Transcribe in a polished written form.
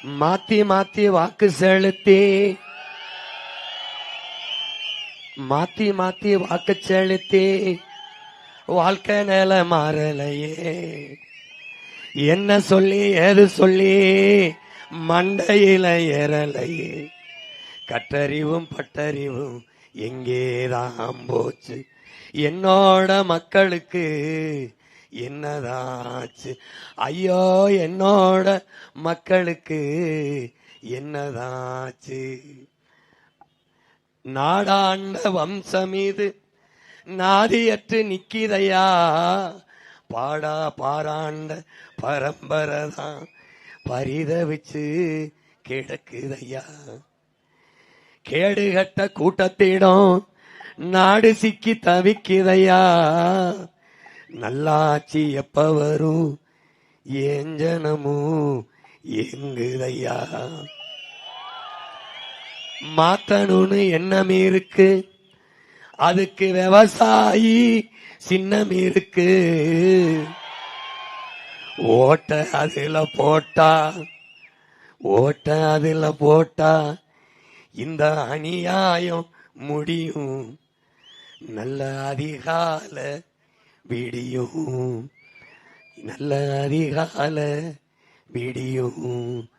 மாத்தி மாத்தி வாக்கு செலுத்தி மாத்தி மாத்தி வாக்கு செலுத்தி வாழ்க்கை நில மாறலையே. என்ன சொல்லி ஏது சொல்லி மண்டையில ஏறலையே. கட்டறிவும் பட்டறிவும் எங்கேதான் போச்சு? என்னோட மக்களுக்கு என்னதாச்சு? ஐயோ என்னோட மக்களுக்கு என்னதாச்சு? நாடாண்ட வம்சம் இது நாதியற்று நிக்கிதையா. பாடா பாராண்ட பரம்பரைதான் பரிதவிச்சு கிடக்குதையா. கேடுகட்ட கூட்டத்திடம் நாடு சிக்கி தவிக்குதையா. நல்லாட்சி எப்ப வரும் ஏஞ்சனமும் எங்குதையா. மாத்தணும்னு எண்ணம் இருக்கு, அதுக்கு விவசாயி சின்னம் இருக்கு. ஓட்ட அதுல போட்டா இந்த அநியாயம் முடியும். நல்ல அதிகால விடியும், நல்ல அதிகால விடியும்.